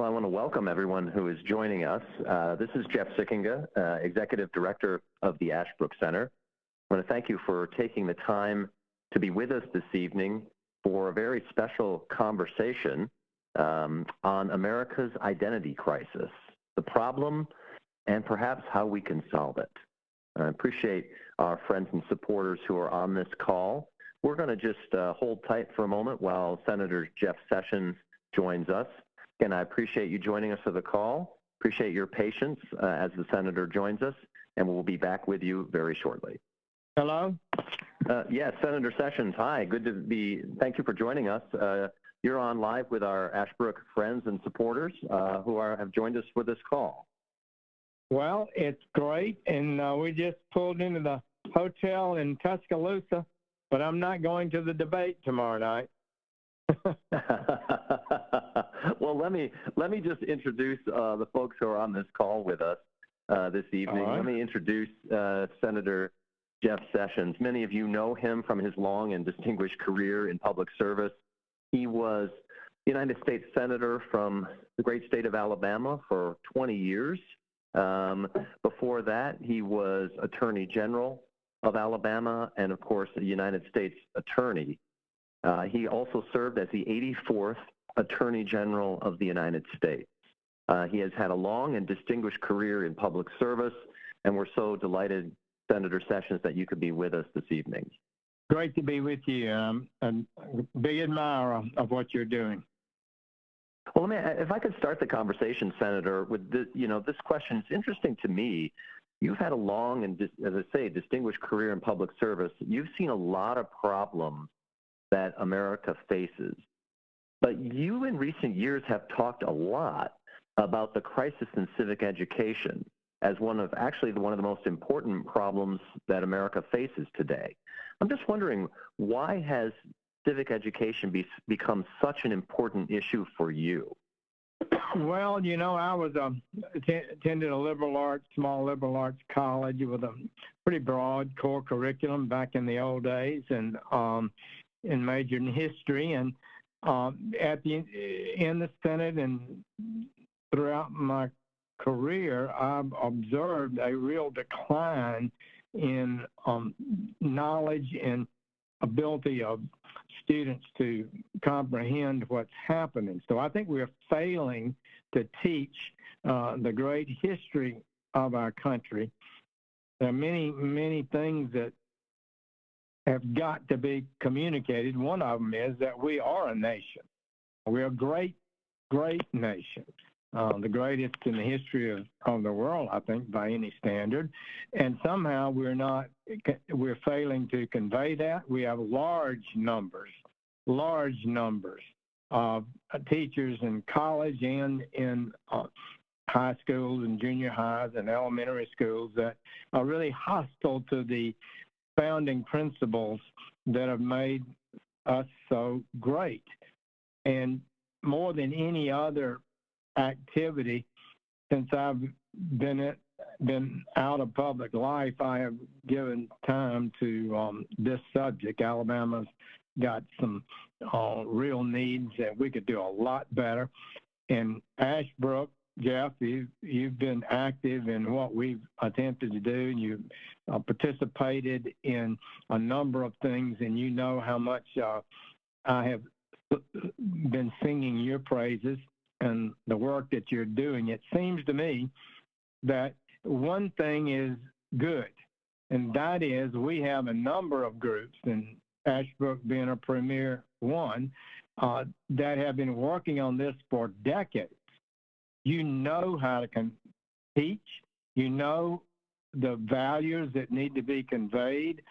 Well, I want to welcome everyone who is joining us. This is Jeff Sikkenga, Executive Director of the Ashbrook Center. I want to thank you for taking the time to be with us this evening for a very special conversation on America's identity crisis, the problem, and perhaps how we can solve it. I appreciate our friends and supporters who are on this call. We're going to just hold tight for a moment while Senator Jeff Sessions joins us. Again, I appreciate you joining us for the call. Appreciate your patience as the Senator joins us, and we'll be back with you very shortly. Hello? Yes, Senator Sessions, hi. Thank you for joining us. You're on live with our Ashbrook friends and supporters who have joined us for this call. Well, it's great, and we just pulled into the hotel in Tuscaloosa, but I'm not going to the debate tomorrow night. Well, let me just introduce the folks who are on this call with us this evening. Right. Let me introduce Senator Jeff Sessions. Many of you know him from his long and distinguished career in public service. He was United States Senator from the great state of Alabama for 20 years. Before that, he was Attorney General of Alabama and, of course, a United States Attorney. He also served as the 84th Attorney General of the United States. He has had a long and distinguished career in public service, and we're so delighted, Senator Sessions, that you could be with us this evening. Great to be with you. I'm a big admirer of what you're doing. Well, if I could start the conversation, Senator, with this question. It's interesting to me. You've had a long and, as I say, distinguished career in public service. You've seen a lot of problems that America faces. But you in recent years have talked a lot about the crisis in civic education as one of the most important problems that America faces today. I'm just wondering, why has civic education become such an important issue for you? Well, I was attended a small liberal arts college with a pretty broad core curriculum back in the old days, and majored in history. And in the Senate and throughout my career, I've observed a real decline in knowledge and ability of students to comprehend what's happening. So I think we're failing to teach the great history of our country. There are many, many things that have got to be communicated. One of them is that we are a nation. We're a great, great nation. The greatest in the history of the world, I think, by any standard. And somehow we're failing to convey that. We have large numbers of teachers in college and in high schools and junior highs and elementary schools that are really hostile to the founding principles that have made us so great. And more than any other activity, since I've been out of public life, I have given time to this subject. Alabama's got some real needs that we could do a lot better. In Ashbrook, Jeff, you've been active in what we've attempted to do. You've participated in a number of things, and you know how much I have been singing your praises and the work that you're doing. It seems to me that one thing is good, and that is we have a number of groups, and Ashbrook being a premier one, that have been working on this for decades. You know how to teach, you know the values that need to be conveyed,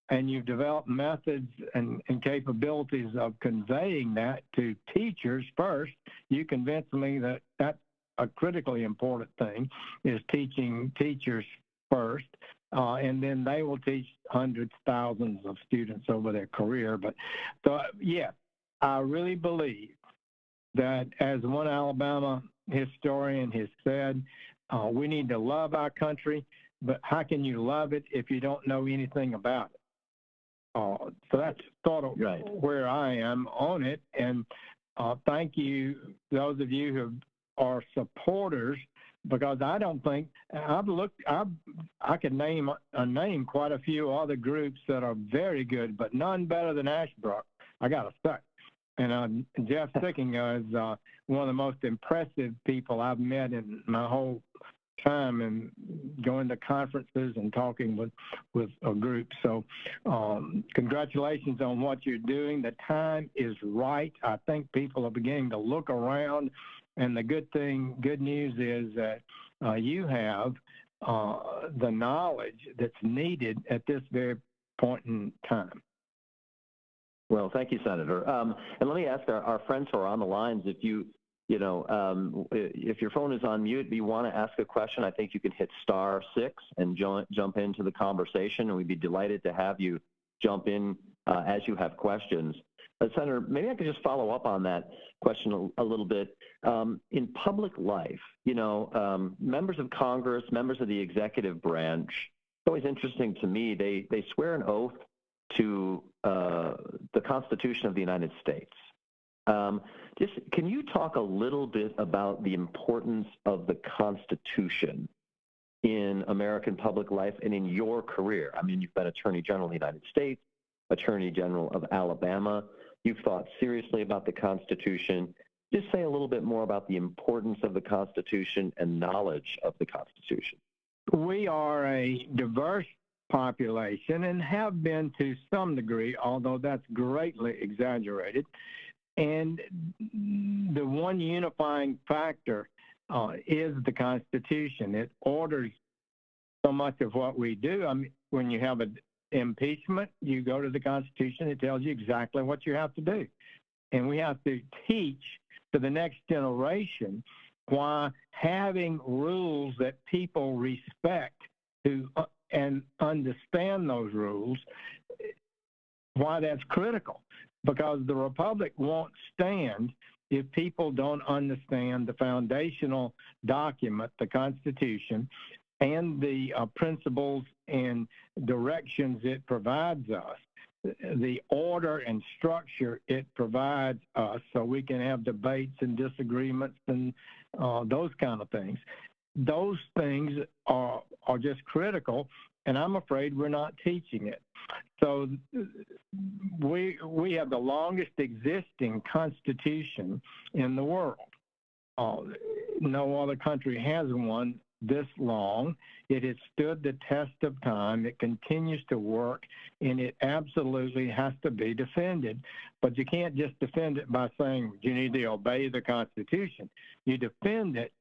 and you've developed methods and capabilities of conveying that to teachers first. You convinced me that that's a critically important thing, is teaching teachers first, and then they will teach hundreds, thousands of students over their career. But so, yeah, I really believe that, as one Alabama historian has said, we need to love our country, but how can you love it if you don't know anything about it? So that's sort of where I am on it. And thank you, those of you who have are supporters, because I don't think I could name quite a few other groups that are very good, but none better than Ashbrook. I got to say. And Jeff Sikkenga is one of the most impressive people I've met in my whole time and going to conferences and talking with a group. So congratulations on what you're doing. The time is right. I think people are beginning to look around, and the good news is that you have the knowledge that's needed at this very point in time. Well, thank you, Senator. And let me ask our friends who are on the lines, if if your phone is on mute, if you want to ask a question, I think you can hit *6 and jump into the conversation, and we'd be delighted to have you jump in as you have questions. Senator, maybe I could just follow up on that question a little bit. In public life, members of Congress, members of the executive branch, it's always interesting to me, they swear an oath to the Constitution of the United States. Can you talk a little bit about the importance of the Constitution in American public life and in your career? I mean, you've been Attorney General of the United States, Attorney General of Alabama. You've thought seriously about the Constitution. Just say a little bit more about the importance of the Constitution and knowledge of the Constitution. We are a diverse population and have been to some degree, although that's greatly exaggerated. And the one unifying factor is the Constitution. It orders so much of what we do. I mean, when you have an impeachment, you go to the Constitution. It tells you exactly what you have to do. And we have to teach to the next generation why having rules that people respect and understand those rules, why that's critical. Because the Republic won't stand if people don't understand the foundational document, the Constitution, and the principles and directions it provides us, the order and structure it provides us, so we can have debates and disagreements and those kind of things. Those things are just critical, and I'm afraid we're not teaching it. So we have the longest existing Constitution in the world. No other country has one this long. It has stood the test of time. It continues to work, and it absolutely has to be defended. But you can't just defend it by saying you need to obey the Constitution. You defend it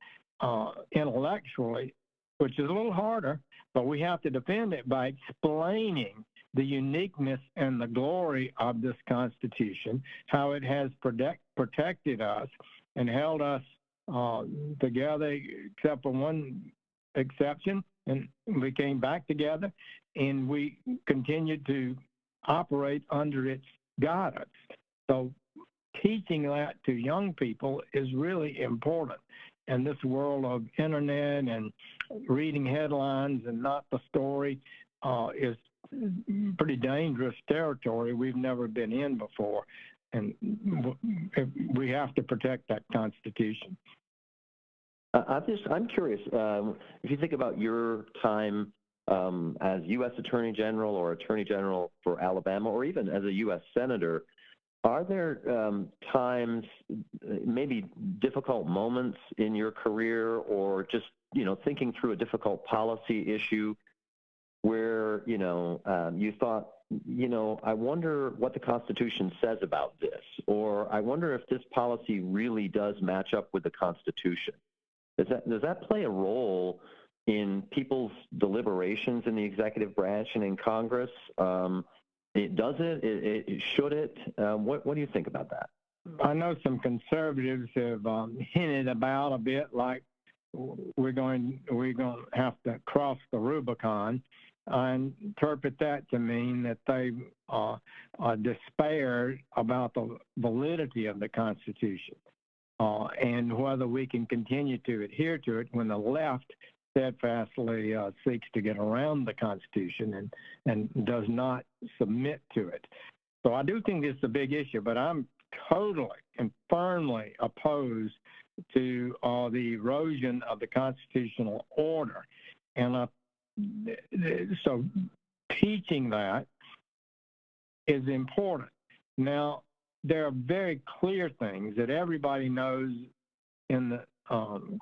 intellectually, which is a little harder, but we have to defend it by explaining the uniqueness and the glory of this Constitution, how it has protected us and held us together, except for one exception, and we came back together, and we continued to operate under its guidance. So teaching that to young people is really important. And this world of internet and reading headlines and not the story is pretty dangerous territory we've never been in before. And we have to protect that Constitution. I'm curious, if you think about your time as U.S. Attorney General or Attorney General for Alabama, or even as a U.S. Senator, are there times, maybe difficult moments in your career, or just, thinking through a difficult policy issue where, you thought, I wonder what the Constitution says about this, or I wonder if this policy really does match up with the Constitution? Does that play a role in people's deliberations in the executive branch and in Congress? Does it? Should it? What do you think about that? I know some conservatives have hinted about a bit like we're going to have to cross the Rubicon. I interpret that to mean that they despair about the validity of the Constitution and whether we can continue to adhere to it when the left steadfastly seeks to get around the Constitution and does not submit to it. So I do think it's a big issue, but I'm totally and firmly opposed to the erosion of the constitutional order. And so teaching that is important. Now, there are very clear things that everybody knows in the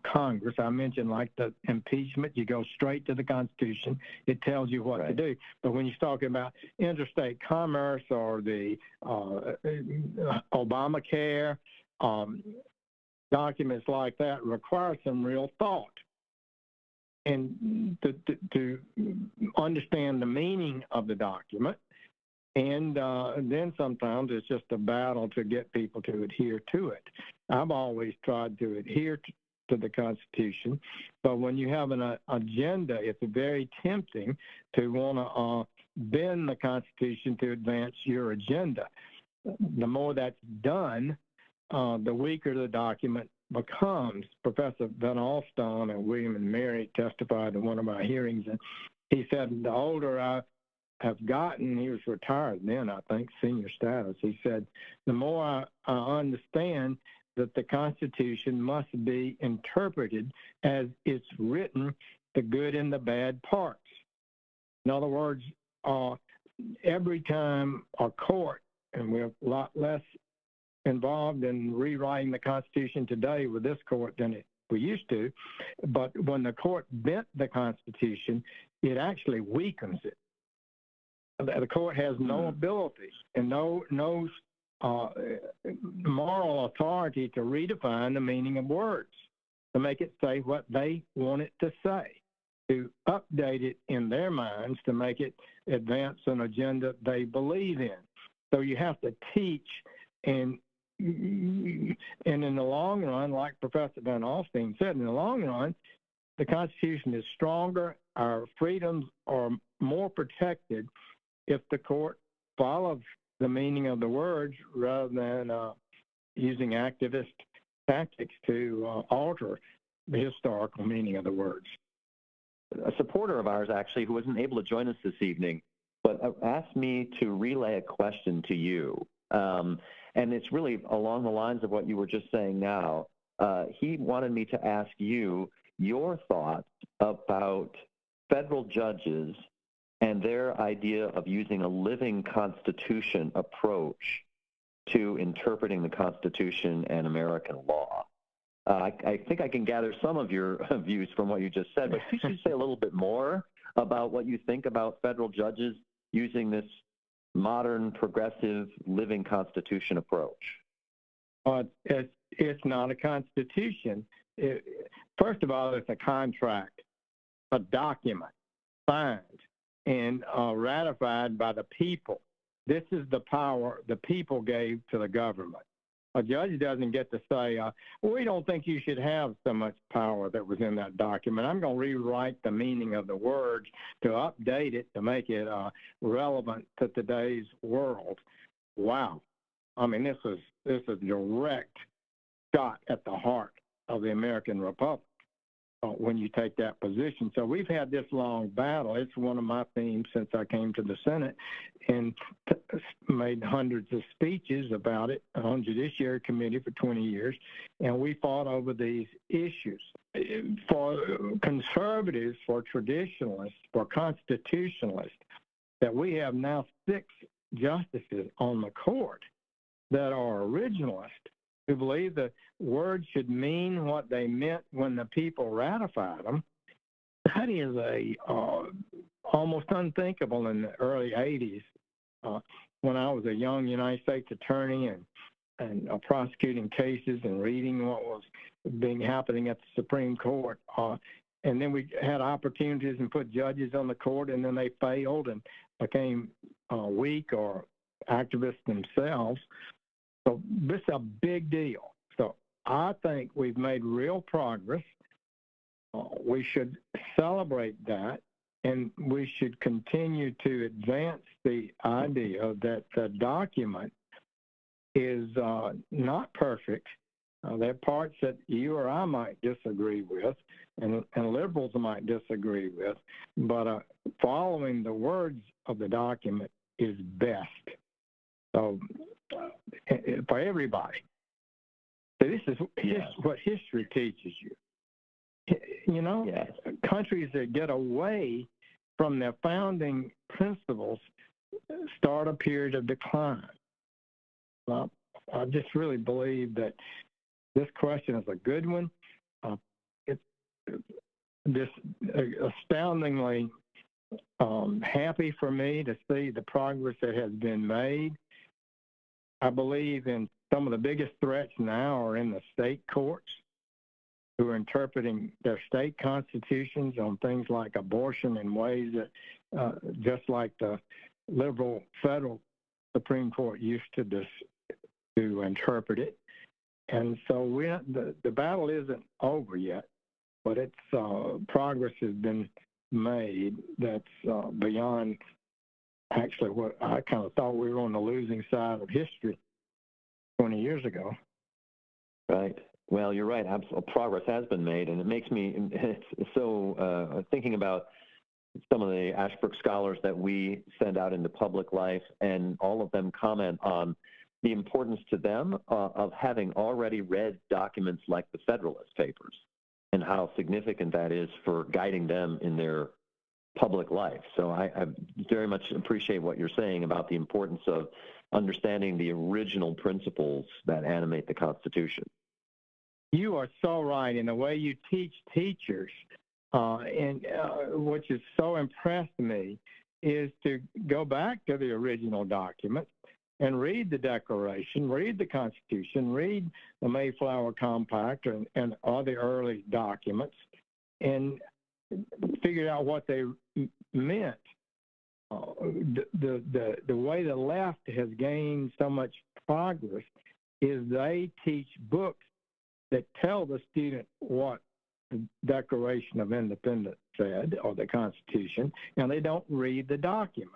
Congress. I mentioned like the impeachment, you go straight to the Constitution. It tells you what to do. But when you're talking about interstate commerce or the Obamacare, documents like that require some real thought. And to understand the meaning of the document. And then sometimes it's just a battle to get people to adhere to it. I've always tried to adhere to the Constitution, but when you have an agenda, it's very tempting to want to bend the Constitution to advance your agenda. The more that's done, the weaker the document becomes. Professor Van Alstyne and William and Mary testified in one of my hearings, and he said the older I have gotten, he was retired then, I think, senior status. He said, the more I understand that the Constitution must be interpreted as it's written, the good and the bad parts. In other words, every time a court, and we're a lot less involved in rewriting the Constitution today with this court than we used to, but when the court bent the Constitution, it actually weakens it. The court has no ability and no moral authority to redefine the meaning of words, to make it say what they want it to say, to update it in their minds to make it advance an agenda they believe in. So you have to teach, and in the long run, like Professor Van Alstyne said, in the long run, the Constitution is stronger, our freedoms are more protected if the court follows the meaning of the words rather than using activist tactics to alter the historical meaning of the words. A supporter of ours, actually, who wasn't able to join us this evening, but asked me to relay a question to you. And it's really along the lines of what you were just saying now. He wanted me to ask you your thoughts about federal judges and their idea of using a living Constitution approach to interpreting the Constitution and American law. I think I can gather some of your views from what you just said, but could you say a little bit more about what you think about federal judges using this modern, progressive, living Constitution approach? It's not a Constitution. First of all, it's a contract, a document, signed and ratified by the people. This is the power the people gave to the government. A judge doesn't get to say, we don't think you should have so much power that was in that document. I'm going to rewrite the meaning of the words to update it to make it relevant to today's world. Wow. I mean, this is a direct shot at the heart of the American Republic when you take that position. So we've had this long battle. It's one of my themes since I came to the Senate and made hundreds of speeches about it on Judiciary Committee for 20 years, and we fought over these issues. For conservatives, for traditionalists, for constitutionalists, that we have now 6 justices on the court that are originalists, who believe that words should mean what they meant when the people ratified them. That is almost unthinkable in the early 80s when I was a young United States attorney and prosecuting cases and reading what was happening at the Supreme Court. And then we had opportunities and put judges on the court, and then they failed and became weak or activists themselves. So this is a big deal. So I think we've made real progress. We should celebrate that, and we should continue to advance the idea that the document is not perfect. There are parts that you or I might disagree with, and liberals might disagree with, but following the words of the document is best. So for everybody. So this is what history teaches you. You know, countries that get away from their founding principles start a period of decline. Well, I just really believe that this question is a good one. It's just astoundingly happy for me to see the progress that has been made. I believe in some of the biggest threats now are in the state courts, who are interpreting their state constitutions on things like abortion in ways that, just like the liberal federal Supreme Court used to interpret it. And so the battle isn't over yet, but it's progress has been made that's beyond actually what I kind of thought we were on the losing side of history 20 years ago. Right. Well, you're right. Absolute progress has been made, and it makes me so thinking about some of the Ashbrook scholars that we send out into public life, and all of them comment on the importance to them of having already read documents like the Federalist Papers and how significant that is for guiding them in their public life. So I very much appreciate what you're saying about the importance of understanding the original principles that animate the Constitution. You are so right in the way you teach teachers, and which has so impressed me, is to go back to the original document and read the Declaration, read the Constitution, read the Mayflower Compact and all the early documents, and figure out what they meant. The way the left has gained so much progress is they teach books that tell the student what the Declaration of Independence said, or the Constitution, and they don't read the document.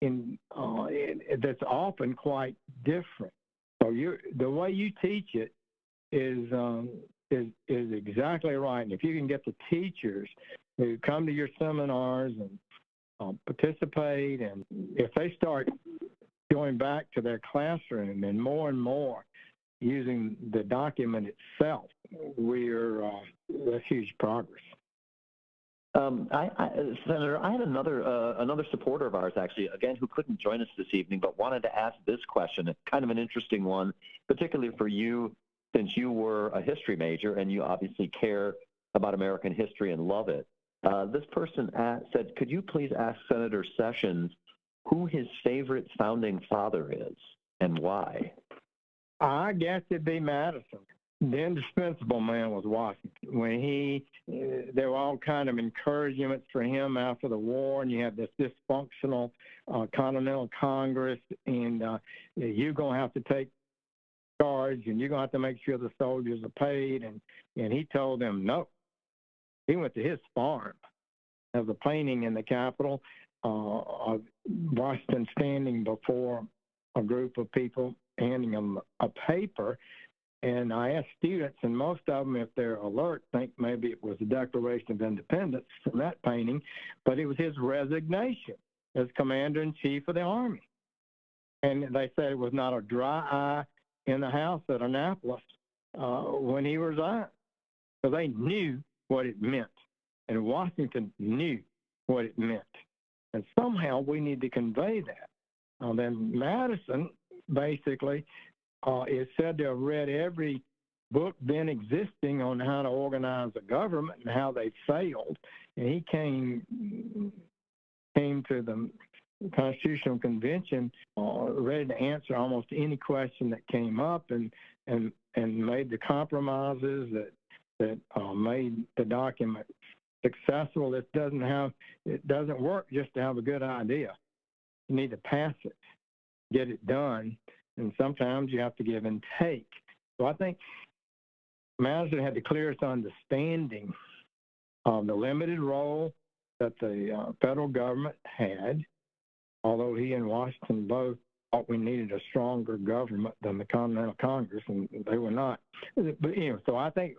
That's often quite different. So the way you teach it is exactly right. And if you can get the teachers who come to your seminars and participate, and if they start going back to their classroom and more using the document itself, that's huge progress. Senator, I had another supporter of ours, actually, again, who couldn't join us this evening, but wanted to ask this question. It's kind of an interesting one, particularly for you, since you were a history major and you obviously care about American history and love it. This person said, could you please ask Senator Sessions who his favorite founding father is and why? I guess it'd be Madison. The indispensable man was Washington. When there were all kind of encouragements for him after the war, and you have this dysfunctional Continental Congress, and you're going to have to take charge, and you're going to have to make sure the soldiers are paid, and he told them no. He went to his farm. There was a painting in the Capitol of Washington standing before a group of people, handing them a paper. And I asked students, and most of them, if they're alert, think maybe it was the Declaration of Independence from that painting, but it was his resignation as Commander-in-Chief of the Army. And they said it was not a dry eye in the House at Annapolis when he resigned. So they knew what it meant, and Washington knew what it meant. And somehow we need to convey that. Then Madison, basically, is said to have read every book then existing on how to organize a government and how they failed. And he came to the Constitutional Convention ready to answer almost any question that came up, and made the compromises that made the document successful. It doesn't work just to have a good idea. You need to pass it, get it done. And sometimes you have to give and take. So I think Madison had the clearest understanding of the limited role that the federal government had, although he and Washington both thought we needed a stronger government than the Continental Congress, and they were not. But anyway, so I think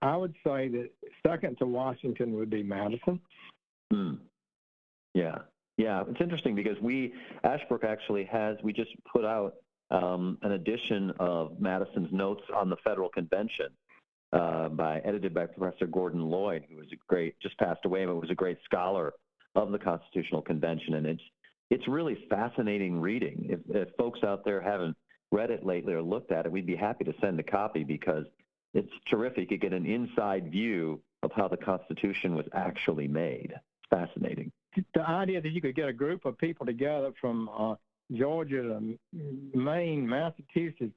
I would say that second to Washington would be Madison. Yeah, it's interesting because Ashbrook actually we just put out an edition of Madison's Notes on the Federal Convention, edited by Professor Gordon Lloyd, who was just passed away, but was a great scholar of the Constitutional Convention. And it's really fascinating reading. If folks out there haven't read it lately or looked at it, we'd be happy to send a copy because it's terrific. You get an inside view of how the Constitution was actually made. Fascinating. The idea that you could get a group of people together from Georgia to Maine, Massachusetts,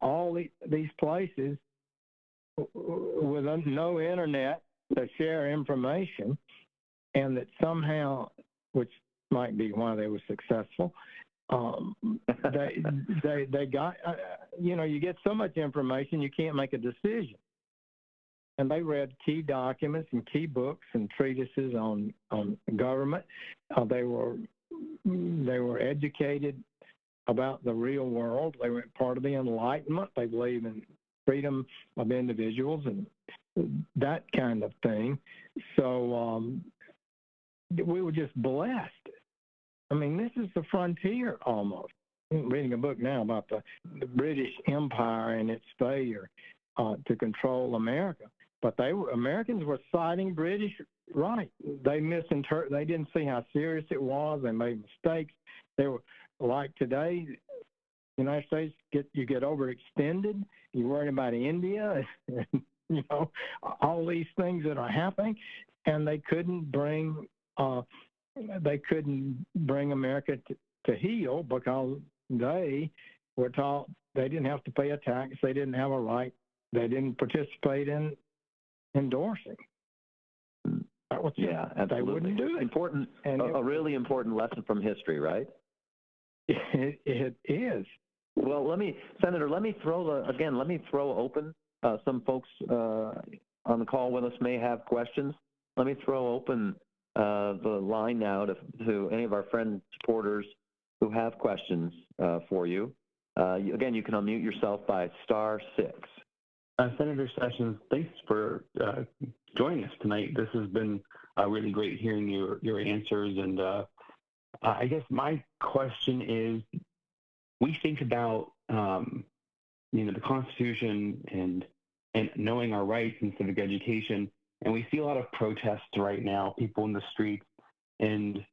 all these places with no internet to share information, and that somehow, which might be why they were successful, they got, you get so much information you can't make a decision. And they read key documents and key books and treatises on government. They were educated about the real world. They were part of the Enlightenment. They believe in freedom of individuals and that kind of thing. So we were just blessed. I mean, this is the frontier almost. I'm reading a book now about the British Empire and its failure to control America. But Americans were citing British right. They they didn't see how serious it was. They made mistakes. They were like today, the United States you get overextended. You're worried about India, and, all these things that are happening, and they couldn't bring America to heel because they were taught they didn't have to pay a tax. They didn't have a right. They didn't participate in endorsing. That was absolutely. They wouldn't do it. Important, a really important lesson from history, right? It is. Well, Senator, let me throw open. Some folks on the call with us may have questions. Let me throw open the line now to any of our friend supporters who have questions for you. Again, you can unmute yourself by *6. Senator Sessions, thanks for joining us tonight. This has been really great hearing your answers. And I guess my question is, we think about the Constitution and knowing our rights in civic education, and we see a lot of protests right now, people in the streets, and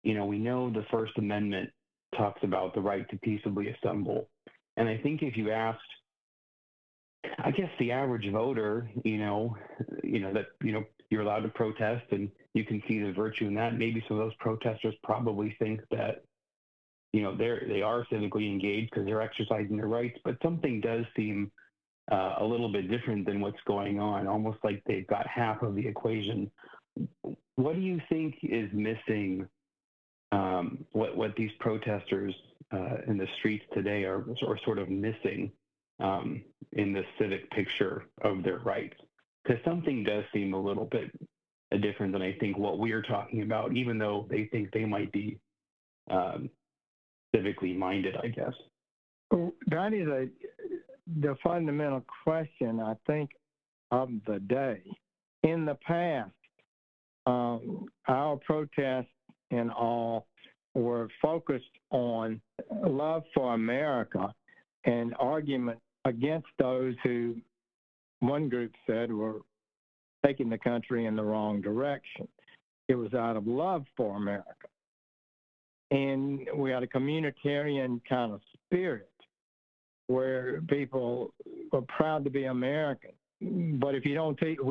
we know the First Amendment talks about the right to peaceably assemble. And I think if you asked, I guess, the average voter, that you're allowed to protest and you can see the virtue in that. Maybe some of those protesters probably think that, they are civically engaged because they're exercising their rights, but something does seem a little bit different than what's going on, almost like they've got half of the equation. What do you think is missing, what these protesters in the streets today are sort of missing in the civic picture of their rights? Because something does seem a little bit different than I think what we're talking about, even though they think they might be civically minded, I guess. That is the fundamental question, I think, of the day. In the past, our protests and all were focused on love for America and argument against those who, one group said, were taking the country in the wrong direction. It was out of love for America. And we had a communitarian kind of spirit where people were proud to be American. But if we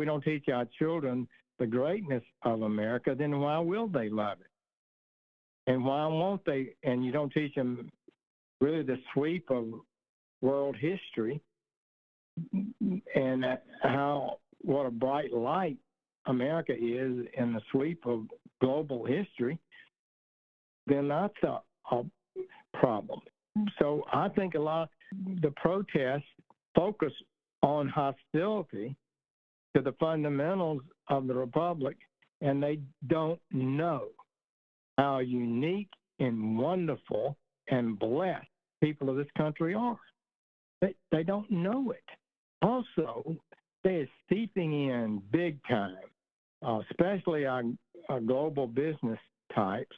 don't teach our children the greatness of America, then why will they love it? And why won't they? And you don't teach them really the sweep of world history and what a bright light America is in the sweep of global history, then that's a problem. So I think a lot of the protests focus on hostility to the fundamentals of the Republic, and they don't know how unique and wonderful and blessed people of this country are. They don't know it. Also, they're seeping in big time, especially our global business types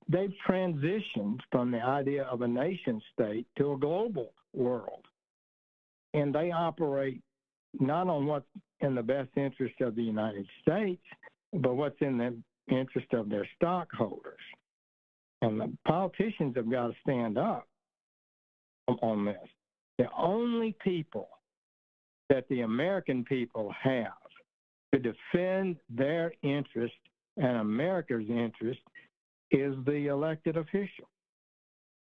they've transitioned from the idea of a nation state to a global world. And they operate not on what's in the best interest of the United States, but what's in the interest of their stockholders. And the politicians have got to stand up on this. The only people that the American people have to defend their interest and America's interest is the elected official.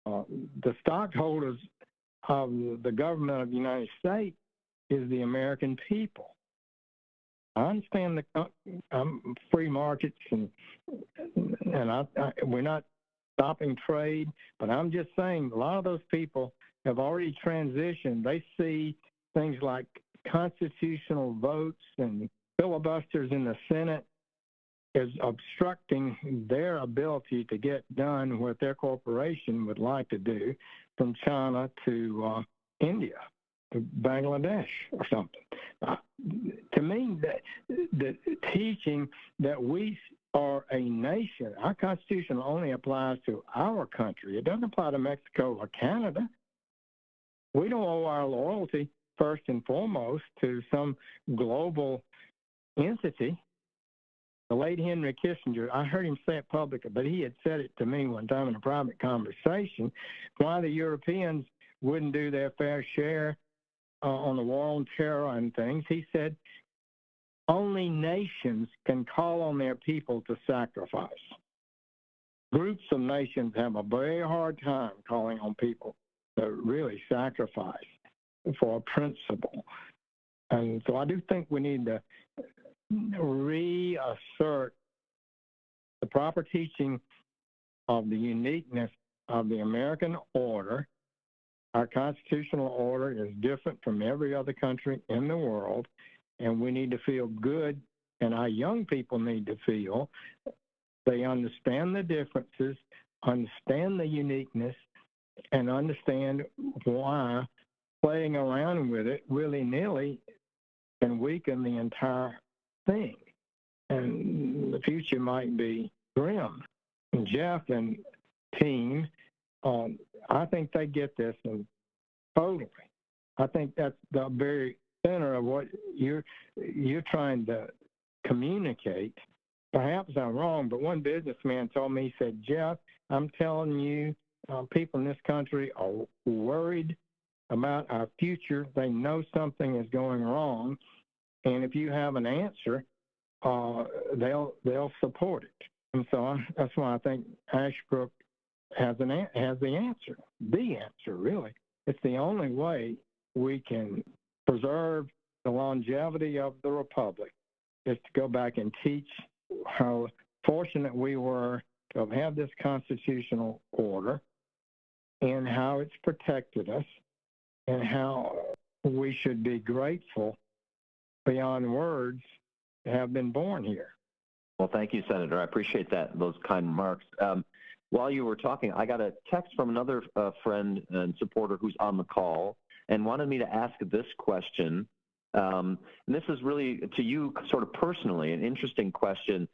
The stockholders of the government of the United States is the American people. I understand the free markets and we're not stopping trade, but I'm just saying a lot of those people have already transitioned. They see things like constitutional votes and filibusters in the Senate is obstructing their ability to get done what their corporation would like to do, from China to India, to Bangladesh or something. To me, the teaching that we are a nation, our Constitution only applies to our country. It doesn't apply to Mexico or Canada. We don't owe our loyalty first and foremost to some global entity. The late Henry Kissinger, I heard him say it publicly, but he had said it to me one time in a private conversation, why the Europeans wouldn't do their fair share on the war on terror and things. He said, only nations can call on their people to sacrifice. Groups of nations have a very hard time calling on people to really sacrifice for a principle. And so I do think we need to reassert the proper teaching of the uniqueness of the American order. Our constitutional order is different from every other country in the world, and we need to feel good, and our young people need to feel they understand the differences, understand the uniqueness, and understand why playing around with it willy-nilly can weaken the entire thing. And the future might be grim. And Jeff and team, I think they get this, and totally. I think that's the very center of what you're trying to communicate. Perhaps I'm wrong, but one businessman told me, he said, Jeff, I'm telling you, people in this country are worried about our future. They know something is going wrong, and if you have an answer, they'll support it. And so that's why I think Ashbrook has the answer. The answer, really. It's the only way we can preserve the longevity of the republic, is to go back and teach how fortunate we were to have had this constitutional order and how it's protected us and how we should be grateful beyond words to have been born here. Well, thank you, Senator. I appreciate those kind remarks. While you were talking, I got a text from another friend and supporter who's on the call and wanted me to ask this question. And this is really to you sort of personally, an interesting question.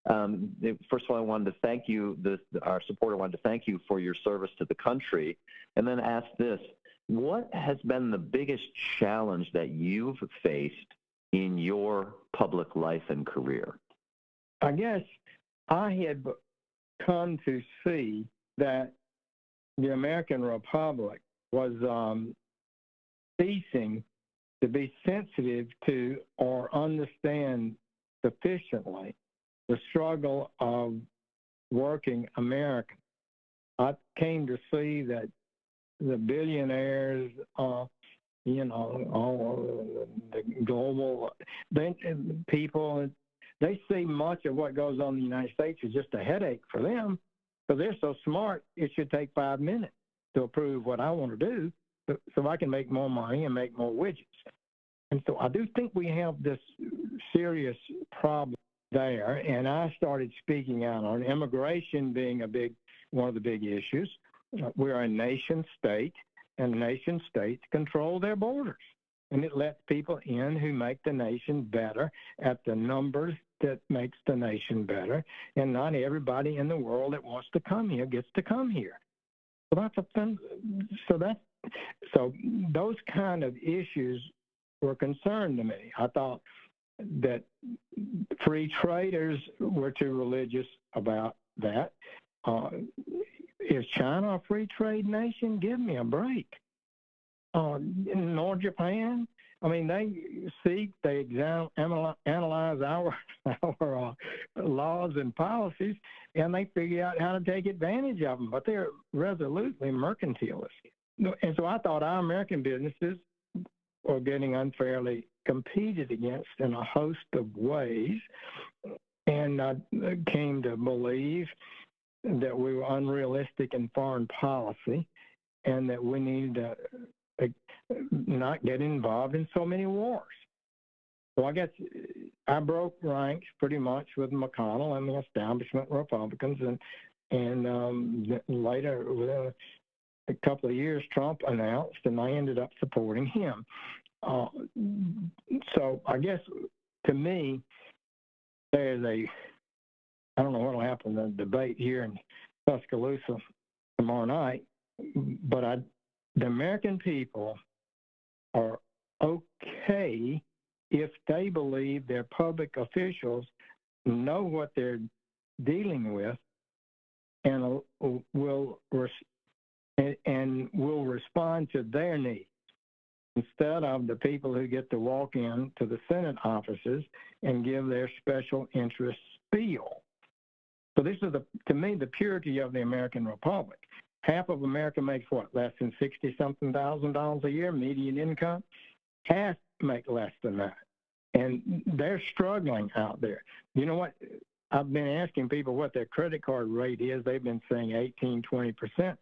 First of all, I wanted to thank you, our supporter wanted to thank you for your service to the country, and then ask this: what has been the biggest challenge that you've faced in your public life and career? I guess I had come to see that the American Republic was ceasing to be sensitive to or understand sufficiently the struggle of working Americans. I came to see that the billionaires, all the global people, they see much of what goes on in the United States is just a headache for them, because they're so smart, it should take 5 minutes to approve what I want to do so I can make more money and make more widgets. And so I do think we have this serious problem there, and I started speaking out on immigration being one of the big issues. We're a nation state, and nation states control their borders, and it lets people in who make the nation better at the numbers that makes the nation better, and not everybody in the world that wants to come here gets to come here. So that's a thing. So those kind of issues were a concern to me. I thought that free traders were too religious about that. Is China a free trade nation? Give me a break. Nor Japan. I mean, they analyze our laws and policies, and they figure out how to take advantage of them. But they're resolutely mercantilist. And so I thought our American businesses were getting unfairly competed against in a host of ways, and I came to believe that we were unrealistic in foreign policy and that we needed to not get involved in so many wars. So I guess I broke ranks pretty much with McConnell and the establishment Republicans, and later, within a couple of years, Trump announced, and I ended up supporting him. So I guess, to me, there's I don't know what will happen in the debate here in Tuscaloosa tomorrow night, but the American people are okay if they believe their public officials know what they're dealing with and will respond to their needs, instead of the people who get to walk in to the Senate offices and give their special interest spiel. So this is, to me, the purity of the American Republic. Half of America makes what, less than $60-something thousand a year, median income? Half make less than that. And they're struggling out there. You know what? I've been asking people what their credit card rate is. They've been saying 18-20%.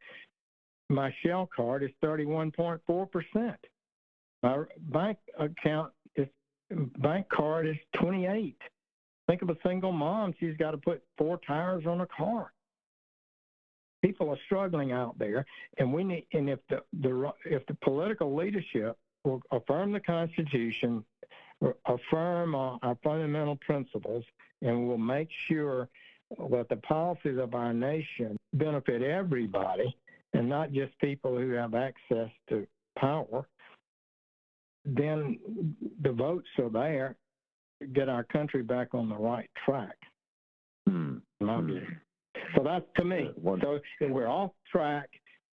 My Shell card is 31.4%. My bank card is 28. Think of a single mom. She's got to put 4 tires on a car. People are struggling out there, and we need. And if the political leadership will affirm the Constitution, affirm our fundamental principles, and will make sure that the policies of our nation benefit everybody, and not just people who have access to power, then the votes are there to get our country back on the right track. So that's, to me. So we're off track,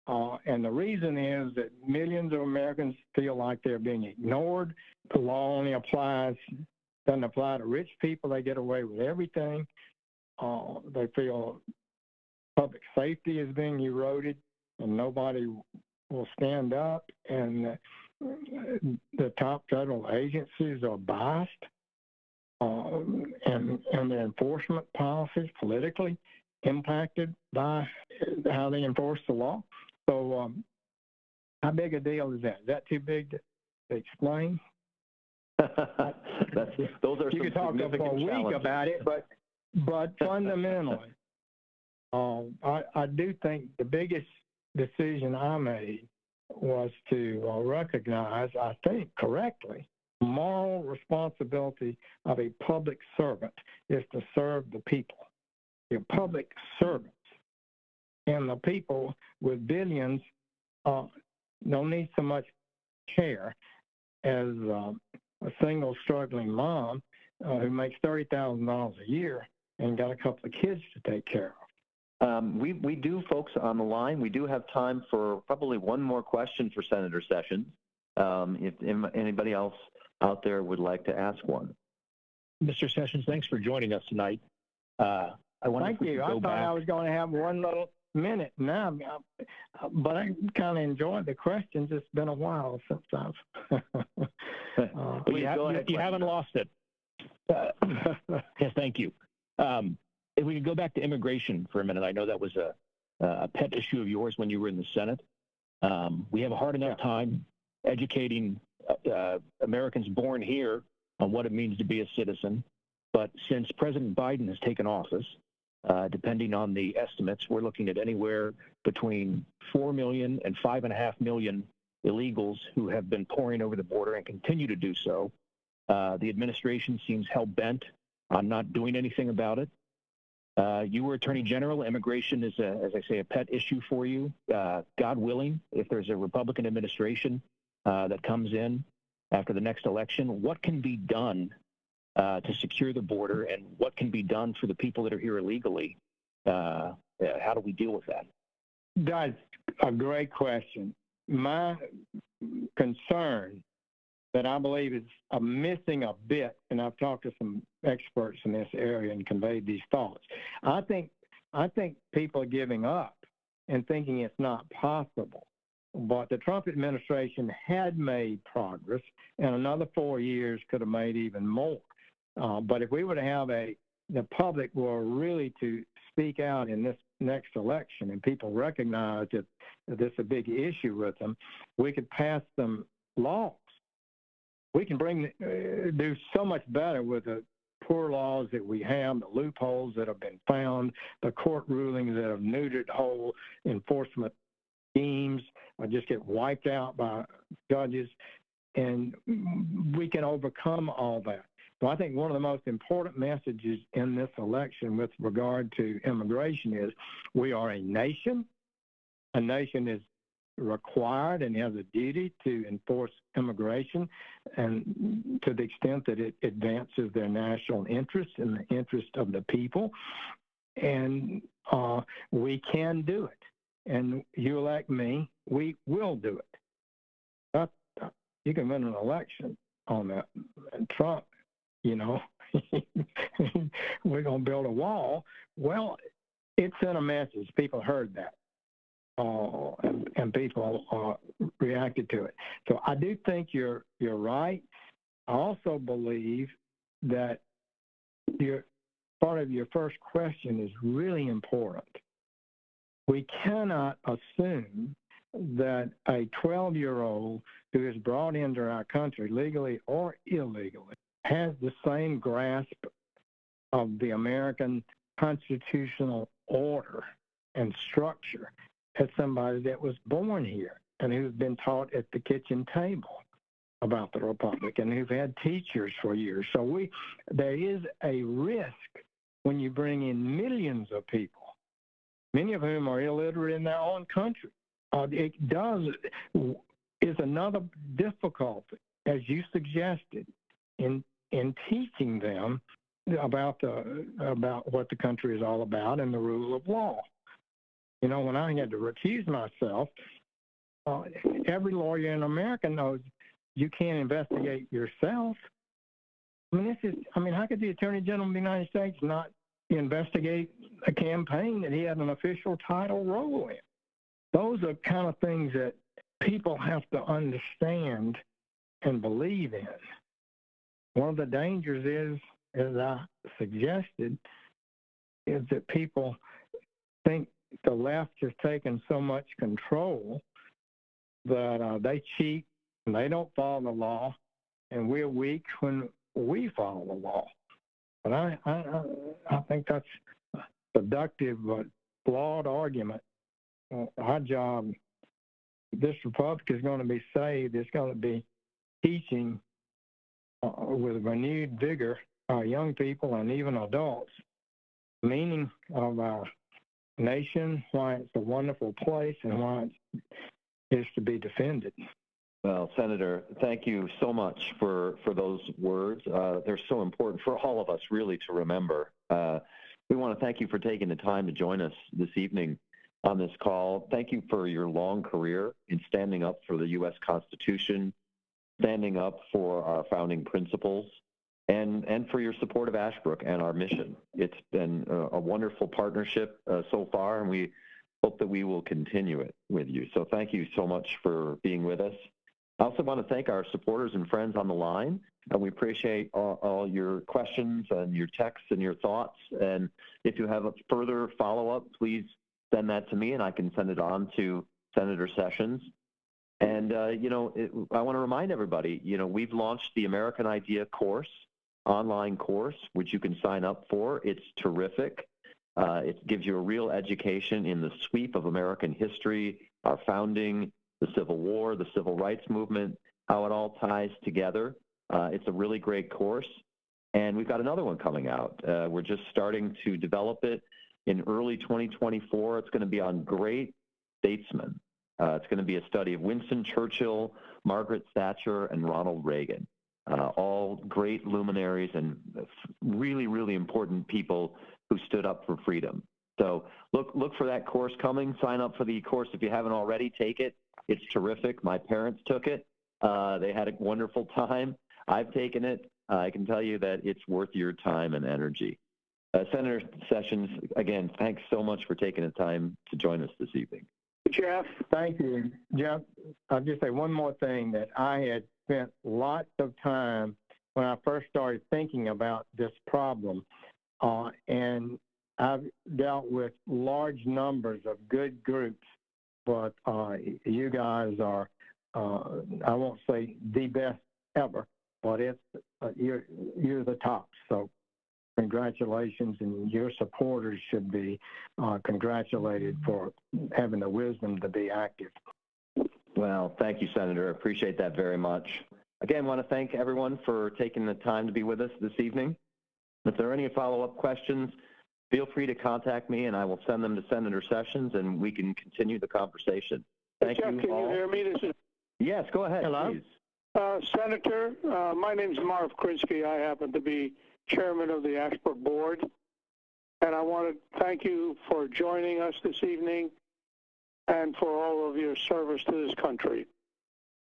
and the reason is that millions of Americans feel like they're being ignored. The law only doesn't apply to rich people. They get away with everything. They feel public safety is being eroded, and nobody will stand up, and the top federal agencies are biased, and their enforcement policies politically impacted by how they enforce the law. So how big a deal is that? Is that too big to explain? Those are you could talk for a week about it, but fundamentally, I do think the biggest decision I made was to recognize, I think correctly, moral responsibility of a public servant is to serve the people. You're public servants. And the people with billions don't need so much care as a single struggling mom who makes $30,000 a year and got a couple of kids to take care of. We do, folks on the line, we do have time for probably one more question for Senator Sessions, if anybody else out there would like to ask one. Mr. Sessions, thanks for joining us tonight. Thank you. I thought I was going to have one little minute now, but I kind of enjoyed the questions. It's been a while since I've... you haven't lost it. Yes, thank you. If we could go back to immigration for a minute, I know that was a pet issue of yours when you were in the Senate. We have a hard enough time educating Americans born here on what it means to be a citizen. But since President Biden has taken office, depending on the estimates, we're looking at anywhere between 4 million and 5.5 million illegals who have been pouring over the border and continue to do so. The administration seems hell-bent on not doing anything about it. You were Attorney General. Immigration is, as I say, a pet issue for you. God willing, if there's a Republican administration that comes in after the next election, what can be done to secure the border, and what can be done for the people that are here illegally? How do we deal with that? That's a great question. My concern that I believe is missing a bit, and I've talked to some experts in this area and conveyed these thoughts. I think people are giving up and thinking it's not possible. But the Trump administration had made progress, and another 4 years could have made even more. But if we were to have the public were really to speak out in this next election, and people recognize that this is a big issue with them, we could pass some laws. We can do so much better with the poor laws that we have, the loopholes that have been found, the court rulings that have neutered whole enforcement schemes or just get wiped out by judges, and we can overcome all that. So I think one of the most important messages in this election with regard to immigration is we are a nation. A nation is required and has a duty to enforce immigration, and to the extent that it advances their national interests and the interest of the people. And we can do it. And you elect me, we will do it. You can win an election on that. And Trump, we're going to build a wall. Well, it sent a message. People heard that. And people reacted to it. So I do think you're right. I also believe that part of your first question is really important. We cannot assume that a 12-year-old who is brought into our country legally or illegally has the same grasp of the American constitutional order and structure as somebody that was born here and who's been taught at the kitchen table about the Republic and who've had teachers for years. So there is a risk when you bring in millions of people, many of whom are illiterate in their own country. Is another difficulty, as you suggested, in teaching them about what the country is all about and the rule of law. When I had to recuse myself, every lawyer in America knows you can't investigate yourself. How could the Attorney General of the United States not investigate a campaign that he had an official title role in? Those are kind of things that people have to understand and believe in. One of the dangers is, as I suggested, is that people think the left has taken so much control that they cheat and they don't follow the law, and we're weak when we follow the law. But I think that's a seductive but flawed argument. Our job, this republic is going to be saved. It's going to be teaching with renewed vigor our young people and even adults meaning of our nation, why it's a wonderful place, and why it is to be defended. Well, Senator, thank you so much for those words. They're so important for all of us, really, to remember. We want to thank you for taking the time to join us this evening on this call. Thank you for your long career in standing up for the U.S. Constitution, standing up for our founding principles, and for your support of Ashbrook and our mission. It's been a wonderful partnership so far, and we hope that we will continue it with you. So thank you so much for being with us. I also want to thank our supporters and friends on the line, and we appreciate all your questions and your texts and your thoughts. And if you have a further follow-up, please send that to me, and I can send it on to Senator Sessions. And, I want to remind everybody, we've launched the American Idea course, online course, which you can sign up for. It's terrific. It gives you a real education in the sweep of American history, our founding, the Civil War, the Civil Rights Movement, how it all ties together. It's a really great course. And we've got another one coming out. We're just starting to develop it in early 2024. It's going to be on great statesmen. It's going to be a study of Winston Churchill, Margaret Thatcher, and Ronald Reagan, all great luminaries and really, really important people who stood up for freedom. So look for that course coming. Sign up for the course if you haven't already. Take it. It's terrific. My parents took it. They had a wonderful time. I've taken it. I can tell you that it's worth your time and energy. Senator Sessions, again, thanks so much for taking the time to join us this evening. Jeff. Thank you. Jeff, I'll just say one more thing, that I had spent lots of time when I first started thinking about this problem, and I've dealt with large numbers of good groups, but you guys are, I won't say the best ever, but it's you're the top. So congratulations, and your supporters should be congratulated for having the wisdom to be active. Well, thank you, Senator. I appreciate that very much. Again, I want to thank everyone for taking the time to be with us this evening. If there are any follow-up questions, feel free to contact me, and I will send them to Senator Sessions, and we can continue the conversation. Thank Jeff, you can all. you hear me? Yes, go ahead, Hello? please. Senator, my name's Marv Krinsky. I happen to be chairman of the Ashbrook board, and I want to thank you for joining us this evening and for all of your service to this country.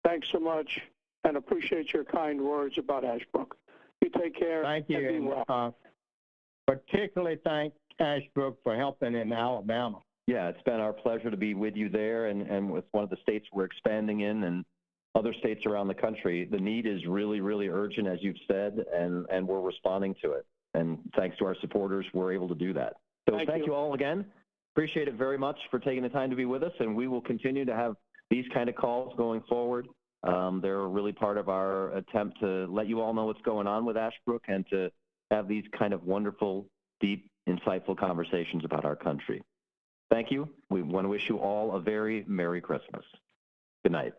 Thanks so much, and appreciate your kind words about Ashbrook. You take care. Thank you. And be well. Particularly thank Ashbrook for helping in Alabama. Yeah, it's been our pleasure to be with you there, and with one of the states we're expanding in, and other states around the country. The need is really, really urgent, as you've said, and we're responding to it. And thanks to our supporters, we're able to do that. So thank you all again. Appreciate it very much for taking the time to be with us, and we will continue to have these kind of calls going forward. They're really part of our attempt to let you all know what's going on with Ashbrook and to have these kind of wonderful, deep, insightful conversations about our country. Thank you. We want to wish you all a very Merry Christmas. Good night.